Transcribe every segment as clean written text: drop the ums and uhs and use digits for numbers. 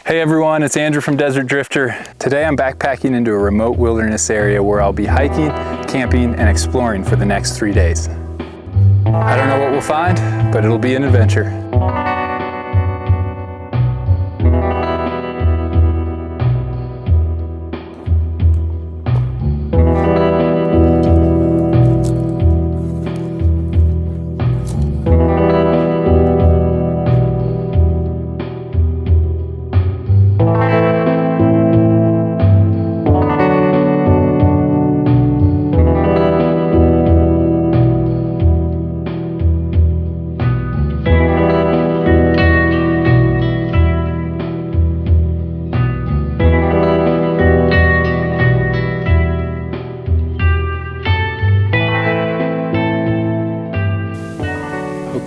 Hey everyone, it's Andrew from Desert Drifter. Today I'm backpacking into a remote wilderness area where I'll be hiking, camping, and exploring for the next 3 days. I don't know what we'll find, but it'll be an adventure.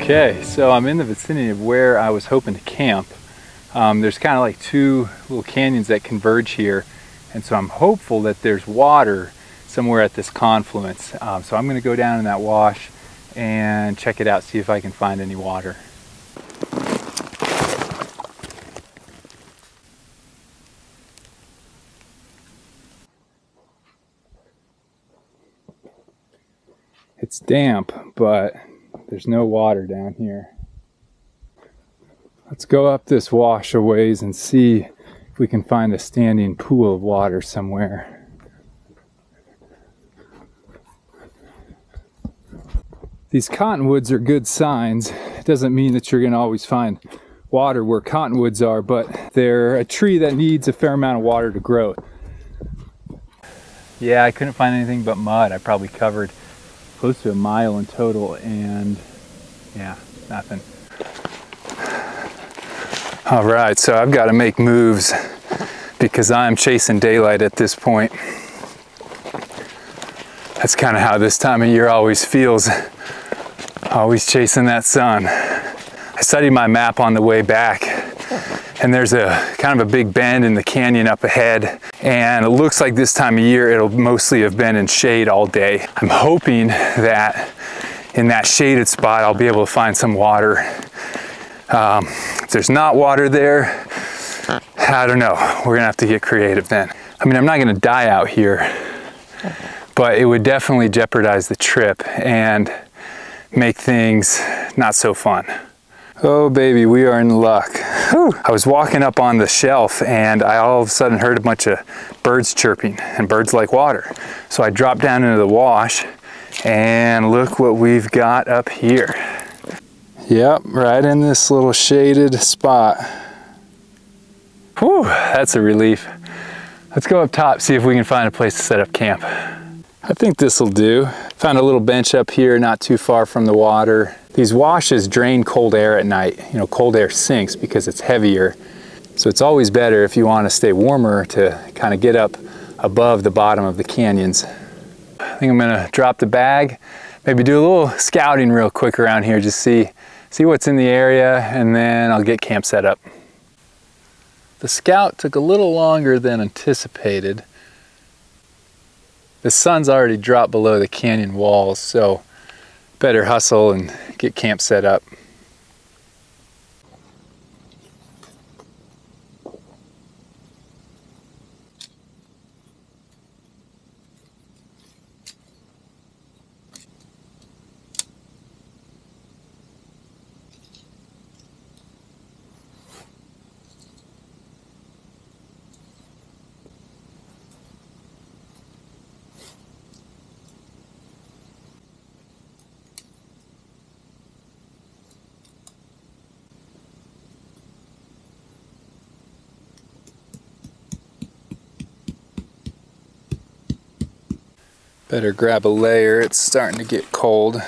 Okay, so I'm in the vicinity of where I was hoping to camp. There's kind of like two little canyons that converge here, and so I'm hopeful that there's water somewhere at this confluence. So I'm going to go down in that wash and check it out, see if I can find any water. It's damp, but there's no water down here. Let's go up this wash a ways and see if we can find a standing pool of water somewhere. These cottonwoods are good signs. It doesn't mean that you're going to always find water where cottonwoods are, but they're a tree that needs a fair amount of water to grow. Yeah, I couldn't find anything but mud. I probably covered close to a mile in total, and yeah, nothing. All right, so I've got to make moves because I'm chasing daylight at this point. That's kind of how this time of year always feels. Always chasing that sun. I studied my map on the way back, and there's a kind of a big bend in the canyon up ahead, and it looks like this time of year it'll mostly have been in shade all day. I'm hoping that in that shaded spot I'll be able to find some water. If there's not water there, I don't know. We're gonna have to get creative then. I mean, I'm not gonna die out here, but it would definitely jeopardize the trip and make things not so fun. Oh baby, we are in luck. Whew. I was walking up on the shelf and I all of a sudden heard a bunch of birds chirping, and birds like water. So I dropped down into the wash and look what we've got up here. Yep, right in this little shaded spot. Whew, that's a relief. Let's go up top, see if we can find a place to set up camp. I think this will do. Found a little bench up here not too far from the water. These washes drain cold air at night. You know, cold air sinks because it's heavier. So it's always better if you want to stay warmer to kind of get up above the bottom of the canyons. I think I'm gonna drop the bag, maybe do a little scouting real quick around here, just see what's in the area, and then I'll get camp set up. The scout took a little longer than anticipated. The sun's already dropped below the canyon walls, so better hustle and get camp set up. Better grab a layer, it's starting to get cold.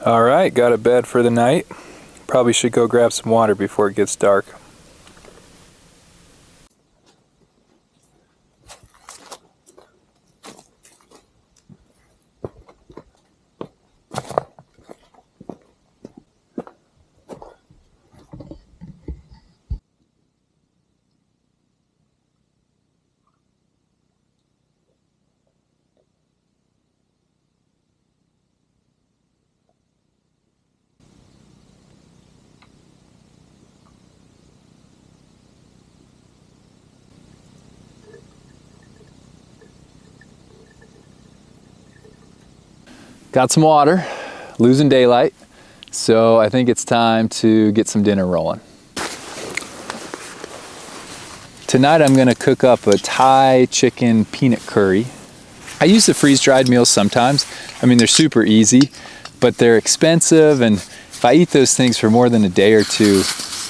All right, got a bed for the night. Probably should go grab some water before it gets dark. Got some water, losing daylight, so I think it's time to get some dinner rolling. Tonight I'm gonna cook up a Thai chicken peanut curry. I use the freeze-dried meals sometimes. I mean, they're super easy, but they're expensive, and if I eat those things for more than a day or two,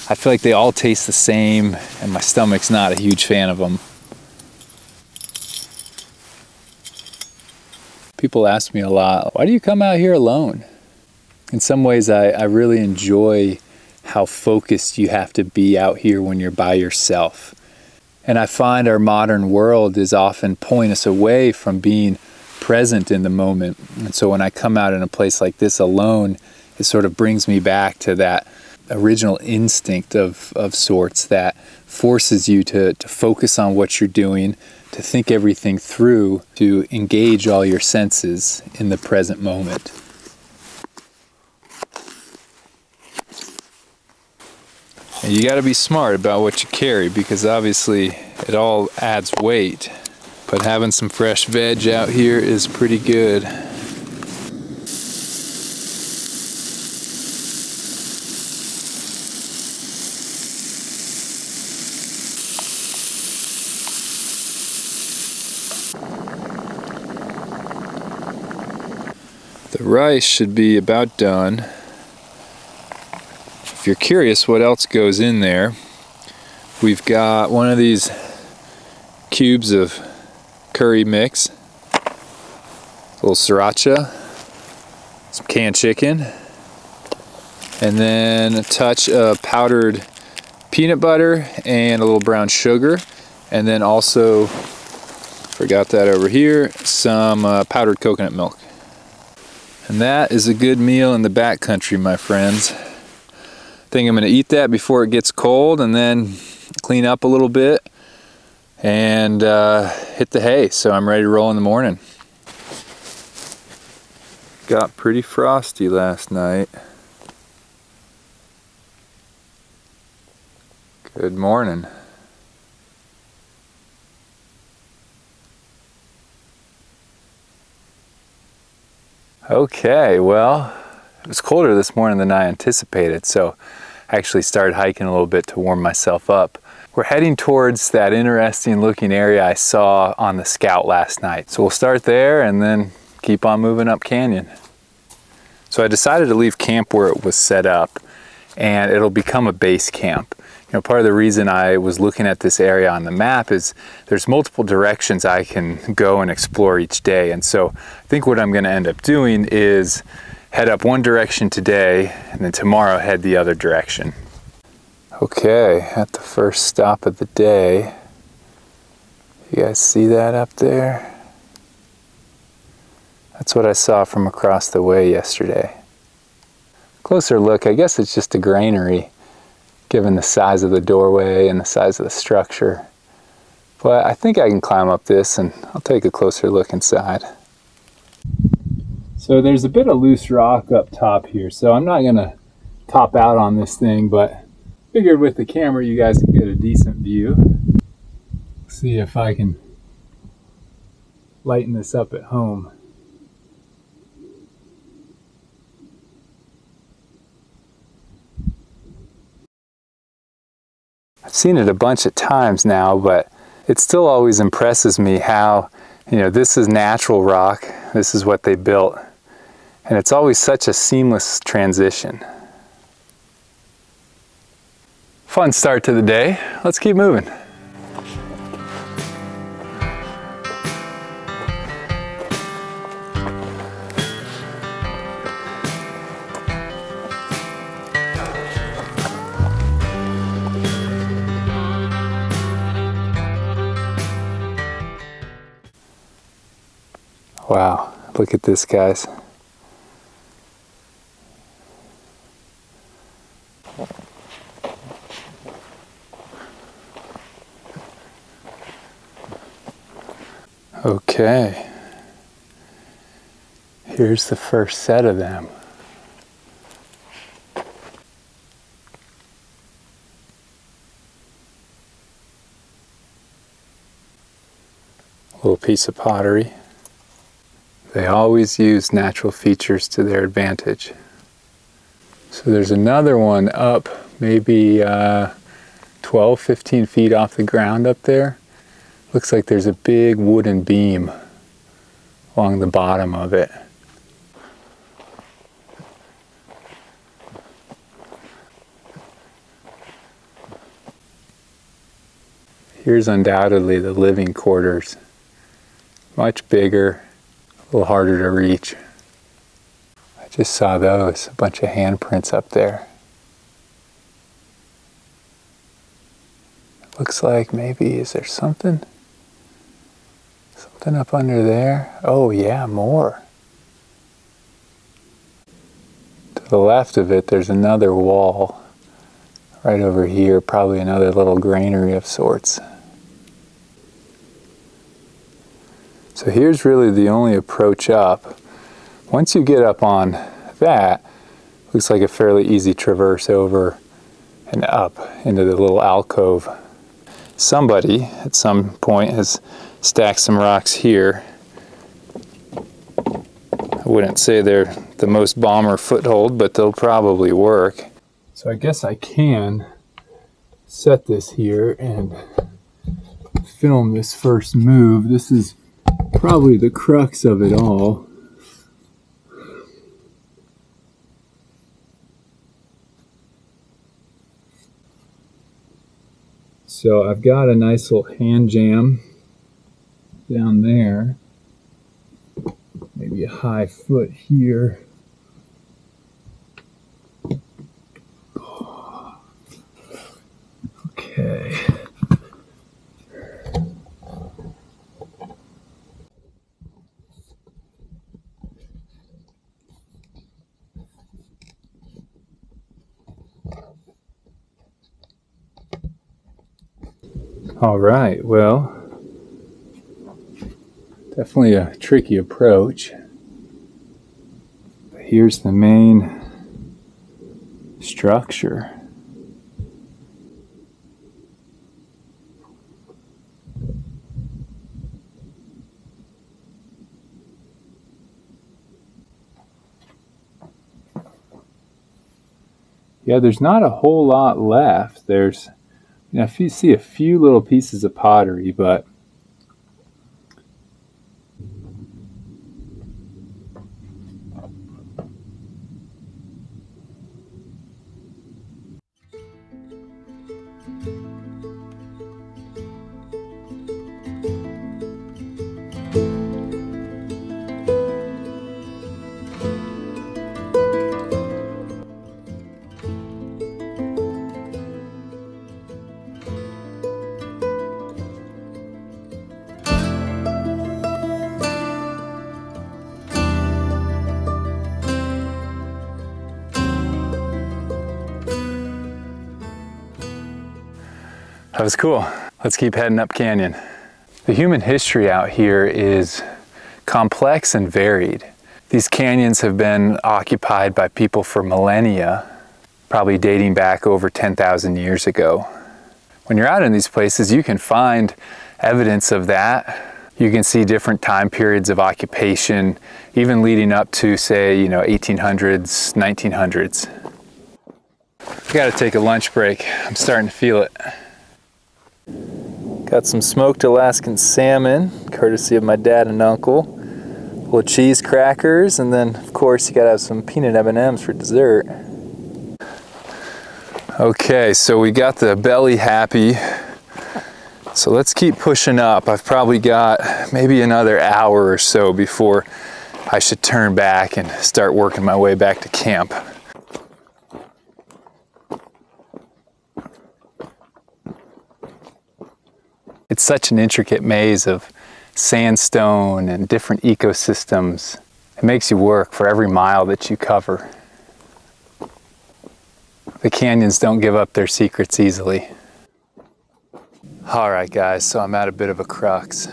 I feel like they all taste the same, and my stomach's not a huge fan of them. People ask me a lot, why do you come out here alone? In some ways, I really enjoy how focused you have to be out here when you're by yourself. And I find our modern world is often pulling us away from being present in the moment. And so when I come out in a place like this alone, it sort of brings me back to that original instinct of sorts that forces you to focus on what you're doing, to think everything through, to engage all your senses in the present moment. And you got to be smart about what you carry, because obviously it all adds weight, but having some fresh veg out here is pretty good. The rice should be about done. If you're curious what else goes in there, we've got one of these cubes of curry mix, a little sriracha, some canned chicken, and then a touch of powdered peanut butter and a little brown sugar, and then also, forgot that over here, some powdered coconut milk. And that is a good meal in the backcountry, my friends. I think I'm going to eat that before it gets cold, and then clean up a little bit and hit the hay, so I'm ready to roll in the morning. Got pretty frosty last night. Good morning. Okay, well, it was colder this morning than I anticipated, so I actually started hiking a little bit to warm myself up. We're heading towards that interesting looking area I saw on the Scout last night. So we'll start there and then keep on moving up canyon. So I decided to leave camp where it was set up, and it'll become a base camp. You know, part of the reason I was looking at this area on the map is there's multiple directions I can go and explore each day. And so I think what I'm going to end up doing is head up one direction today, and then tomorrow head the other direction. Okay, at the first stop of the day, you guys see that up there? That's what I saw from across the way yesterday. Closer look, I guess it's just a granary, given the size of the doorway and the size of the structure. But I think I can climb up this, and I'll take a closer look inside. So there's a bit of loose rock up top here, so I'm not gonna top out on this thing, but figured with the camera you guys can get a decent view. See if I can lighten this up at home. I've seen it a bunch of times now, but it still always impresses me how, you know, this is natural rock, this is what they built, and it's always such a seamless transition. Fun start to the day. Let's keep moving. Wow, look at this, guys. Okay, here's the first set of them. A little piece of pottery. They always use natural features to their advantage. So there's another one up maybe 12, 15 feet off the ground up there. Looks like there's a big wooden beam along the bottom of it. Here's undoubtedly the living quarters. Much bigger, a little harder to reach. I just saw those, a bunch of handprints up there. Looks like maybe, is there something? Something up under there? Oh yeah, more. To the left of it, there's another wall. Right over here, probably another little granary of sorts. So here's really the only approach up. Once you get up on that, looks like a fairly easy traverse over and up into the little alcove. Somebody at some point has stacked some rocks here. I wouldn't say they're the most bomber foothold, but they'll probably work. So I guess I can set this here and film this first move. This is probably the crux of it all. So I've got a nice little hand jam down there. Maybe a high foot here. Okay. All right, well, definitely a tricky approach. But here's the main structure. Yeah, there's not a whole lot left. There's, you know, if you see a few little pieces of pottery, but that was cool. Let's keep heading up canyon. The human history out here is complex and varied. These canyons have been occupied by people for millennia, probably dating back over 10,000 years ago. When you're out in these places, you can find evidence of that. You can see different time periods of occupation, even leading up to, say, 1800s, 1900s. I gotta take a lunch break. I'm starting to feel it. Got some smoked Alaskan salmon, courtesy of my dad and uncle. Little cheese crackers, and then of course you gotta have some peanut M&Ms for dessert. Okay, so we got the belly happy. So let's keep pushing up. I've probably got maybe another hour or so before I should turn back and start working my way back to camp. It's such an intricate maze of sandstone and different ecosystems. It makes you work for every mile that you cover. The canyons don't give up their secrets easily. All right, guys, so I'm at a bit of a crux.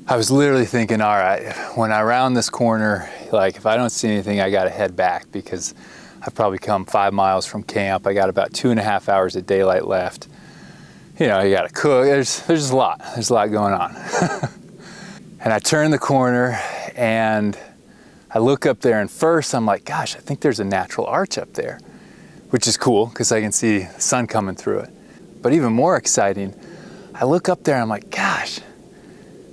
I was literally thinking, all right, when I round this corner, like if I don't see anything, I gotta head back because I've probably come 5 miles from camp. I got about 2.5 hours of daylight left. You know, you gotta cook, there's just a lot going on. And I turn the corner and I look up there and first I'm like, gosh, I think there's a natural arch up there, which is cool because I can see the sun coming through it. But even more exciting, I look up there and I'm like, gosh,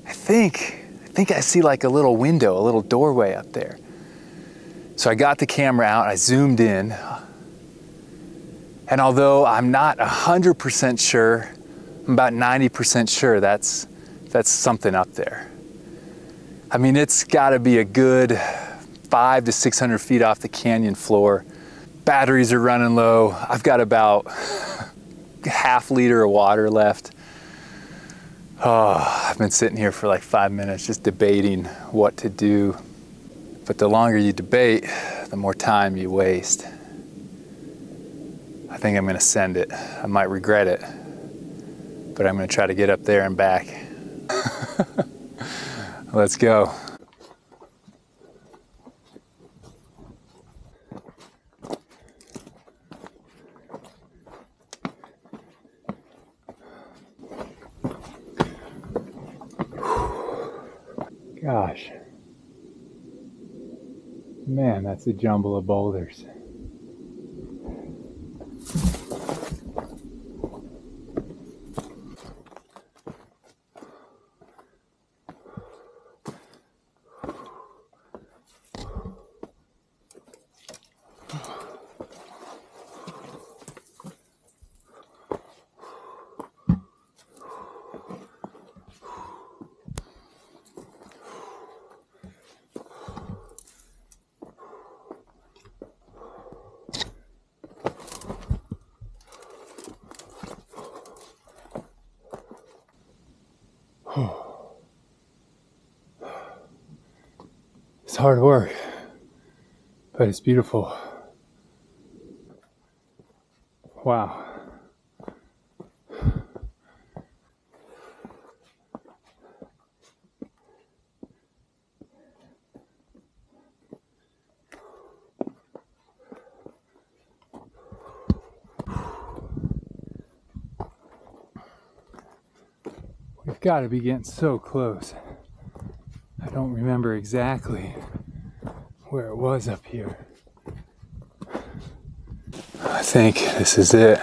I think I see like a little window, a little doorway up there. So I got the camera out, I zoomed in, and although I'm not 100% sure, I'm about 90% sure that's something up there. I mean, it's gotta be a good 500 to 600 feet off the canyon floor. Batteries are running low. I've got about half liter of water left. Oh, I've been sitting here for like 5 minutes just debating what to do. But the longer you debate, the more time you waste. I think I'm gonna send it. I might regret it, but I'm gonna try to get up there and back. Let's go. Gosh. Man, that's a jumble of boulders. It's hard work, but it's beautiful. Wow. We've got to be getting so close. I don't remember exactly where it was up here. I think this is it.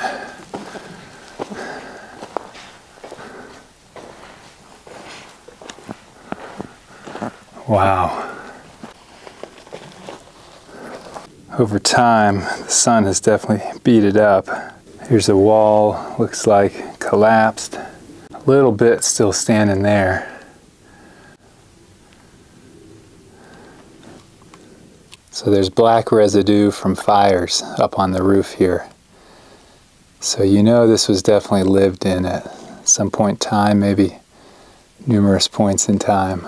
Wow. Over time, the sun has definitely beat it up. Here's a wall, looks like collapsed. A little bit still standing there. So there's black residue from fires up on the roof here. So you know this was definitely lived in at some point in time, maybe numerous points in time.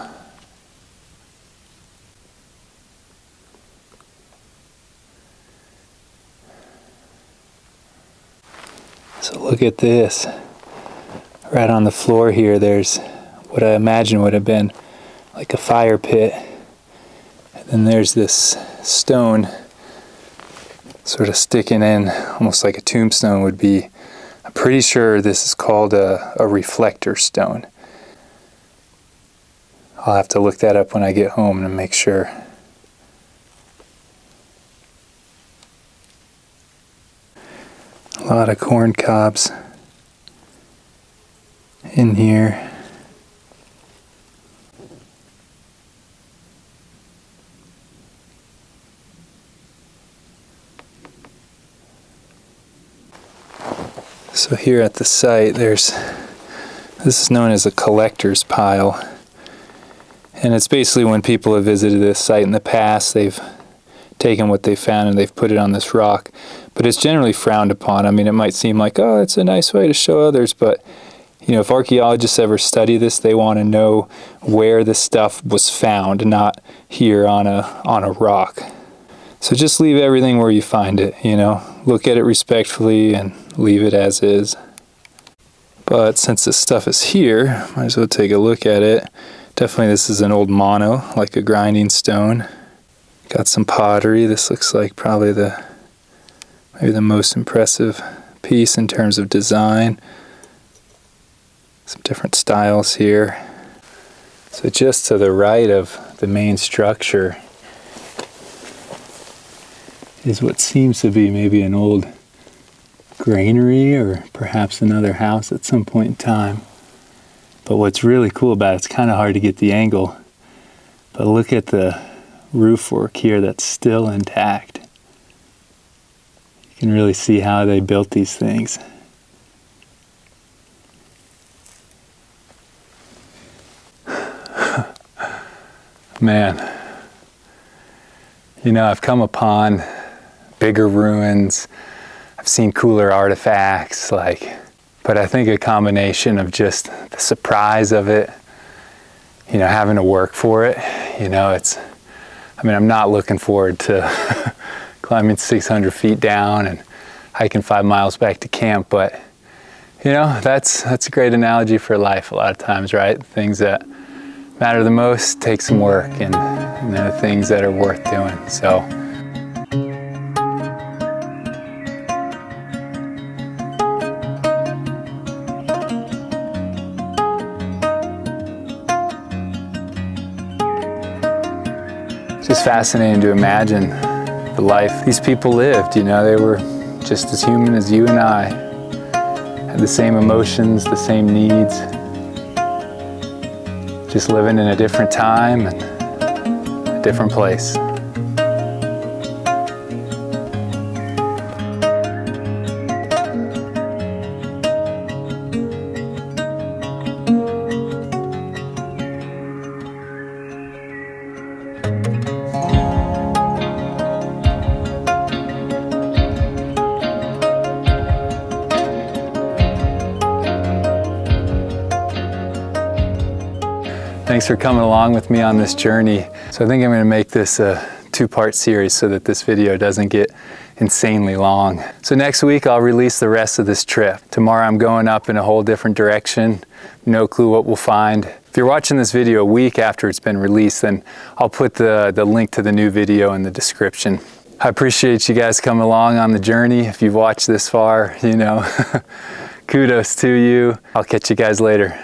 So look at this. Right on the floor here, there's what I imagine would have been like a fire pit. And then there's this stone sort of sticking in, almost like a tombstone would be. I'm pretty sure this is called a reflector stone. I'll have to look that up when I get home and make sure. A lot of corn cobs in here. So here at the site, this is known as a collector's pile. And it's basically when people have visited this site in the past, they've taken what they found and they've put it on this rock. But it's generally frowned upon. I mean, it might seem like, oh, it's a nice way to show others, but you know, if archaeologists ever study this, they want to know where this stuff was found, not here on a rock. So just leave everything where you find it, you know. Look at it respectfully and leave it as is. But since this stuff is here, might as well take a look at it. Definitely this is an old mono, like a grinding stone. Got some pottery. This looks like probably maybe the most impressive piece in terms of design. Some different styles here. So just to the right of the main structure is what seems to be maybe an old granary or perhaps another house at some point in time. But what's really cool about it's kind of hard to get the angle, but look at the roof work here that's still intact. You can really see how they built these things. Man, you know, I've come upon bigger ruins, I've seen cooler artifacts, but I think a combination of just the surprise of it, you know, having to work for it, you know, I'm not looking forward to climbing 600 feet down and hiking 5 miles back to camp, but, you know, that's a great analogy for life a lot of times, right? Things that matter the most take some work, and they're the things that are worth doing. So it's just fascinating to imagine the life these people lived. You know, they were just as human as you and I, had the same emotions, the same needs, just living in a different time and a different place. Thanks for coming along with me on this journey. So I think I'm going to make this a 2-part series so that this video doesn't get insanely long. So next week I'll release the rest of this trip. Tomorrow I'm going up in a whole different direction. No clue what we'll find. If you're watching this video a week after it's been released, then I'll put the link to the new video in the description. I appreciate you guys coming along on the journey. If you've watched this far, you know, kudos to you. I'll catch you guys later.